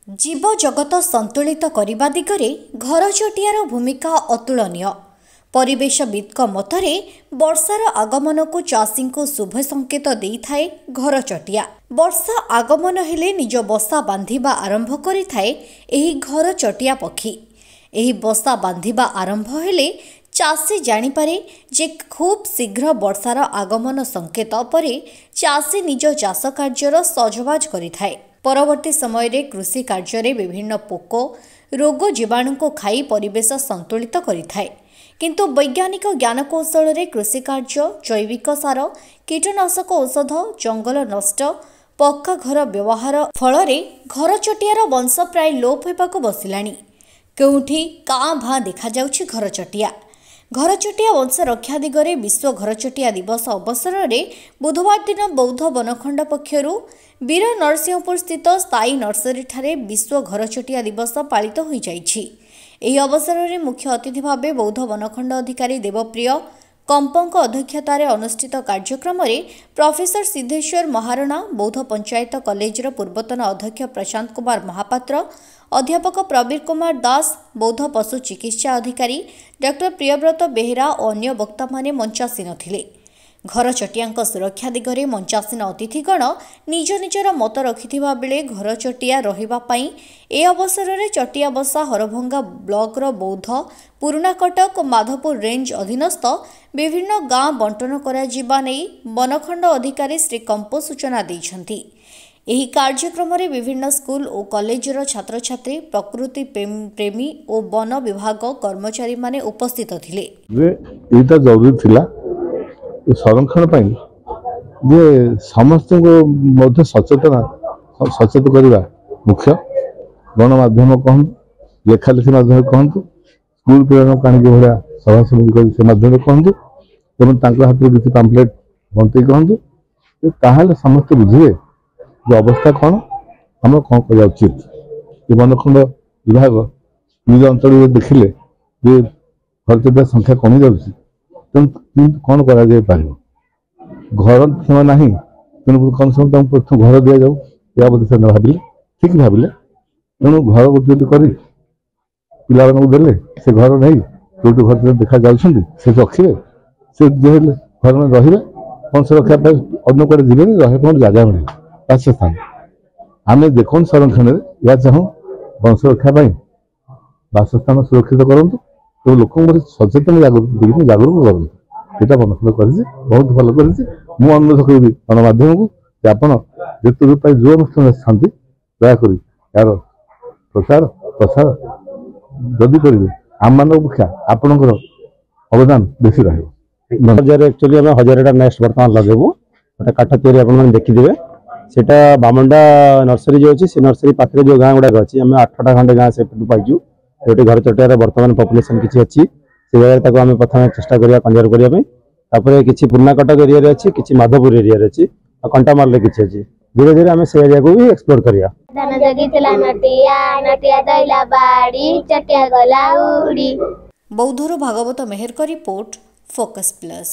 जीव जगत संतुलित करने दिगरे घर चटियार भूमिका अतुलनीय। परिवेशविद मतरे वर्षार आगमन को चाषी को शुभ संकेत दे थाए घर चटिया। वर्षा आगमन हेले निज बसा बांधिबा आरंभ करिथाए एही घर चटिया पक्षी। एही बसा बांधिबा आरंभ हेले चाषी जानिपारे जे खूब शीघ्र वर्षार आगमन संकेत परे चाषी निज चाष कार्यर सजबाज करिथाए। परवर्ती समय रे कृषि कार्य विभिन्न पोक रोग जीवाणु को खाई परिवेश संतुलित करिथाए। किंतु वैज्ञानिक ज्ञानकौशल रे कृषि कार्य जैविक सार कीटनाशक औषध जंगल नष्ट पक्का घर व्यवहार फल घर चटियार वंश प्राय लोप होबाकु बसिलाणी। केउठी काँ भाँ देखा जाउछि घर चटिया। घर चटिया वंश रक्षा दिगरे विश्व घर चटिया दिवस अवसर में बुधवार दिन बौद्ध वनखंड पक्षरु वीर नरसिंहपुर स्थित स्थायी नर्सरी ठारे विश्व घर चटिया दिवस पालित हो जाइछि। एही अवसर में मुख्य अतिथि भाव बौद्ध वनखंड अधिकारी देवप्रिय कंपंक अध्यक्षतार अनुष्ठित कार्यक्रम में प्रोफेसर सिद्धेश्वर महारणा, बौद्ध पंचायत कॉलेजर पूर्वतन अध्यक्ष प्रशांत कुमार महापात्र, अध्यापक प्रवीर कुमार दास, बौद्ध पशु चिकित्सा अधिकारी डॉक्टर प्रियव्रत बेहेरा और अन्य वक्ता माने मंचासीन थिले। घर चटिया सुरक्षा दिगरे मंचासीन अतिथिगण निज निजर मत रखिथिबा बेले घर चटिया रहिबा पई ए अवसर में चटिया बसा हरभंगा ब्लॉकर बौद्ध पुरानाकटक और माधवपुर रेंज अधीनस्थ विभिन्न गाँ बंटन करा जिबा नै वनखंड अधिकारी श्री कंपो सूचना दैछंती। एही कार्यक्रम में विभिन्न स्कूल और कॉलेजर छात्र छात्री, प्रकृति प्रेमी और वन विभाग कर्मचारी माने उपस्थित थिले। एटा जरूरी थिला संरक्षण पाई जे समस्त को सचेत करवा मुख्य गणमाध्यम कहतु लेखालेखी माध्यम कहतु स्कूल पिला कहीं भाया सभा समिति से माध्यम कहतु एवं हाथ में किसी पाम्पलेट बंटे कहतु ताहले समस्त बुझे जो अवस्था कौन आम कौन करा उचित। वनखंड विभाग निज अंचल देखिले जे घर चटिया संख्या कमी जाऊँगी कौन करा घर क्षमा ना तेणु कम से कम प्रथम घर दि जाऊ या से भाविले ठीक भाविले तेणु घर गोटे कर पिला देले से घर नहीं जो घर देखा जाऊँगी से रखिए से घर में रे वंश रक्षा अन्य कड़े जी रहा जगह मिले बासस्थान आम जेको संरक्षण या चाहूँ वंश रक्षा बासस्थान सुरक्षित करूँ तो लोक सचेतन जागरूक करूँ। यहाँ वनखंड कर बहुत भल कर अनुरोध करी गणमाध्यम को आपड़ जो जो अनुष्ठान था दयाकोरी यार प्रचार प्रसार जदि करेंगे आम मान अपेक्षा आपणकर अवदान बेसी रहा। एक्चुअली आम 1000टा नेक्स्ट बर्तमान लगेबू गोटे काठ तैयारी आप देखिदे सेटा बामंडा नर्सरी जो अच्छी से नर्सरी पाखे जो गाँ गुड़ाक अच्छी आम 8टा खंडे गाँ से पाइचु जो घर चटियार बर्तमान पपुलेसन किसी अच्छी से जगह आम प्रथम चेष्टा करिया कंजर्व करने किसी पुरानाकटक एरिया अच्छी किसी माधवपुर एरिया अच्छी कंटामाल किसी अच्छी धीरे धीरे आम से एरिया को भी एक्सप्लोर करिया। बौद्धर भागवत मेहर का रिपोर्ट फोकस प्लस।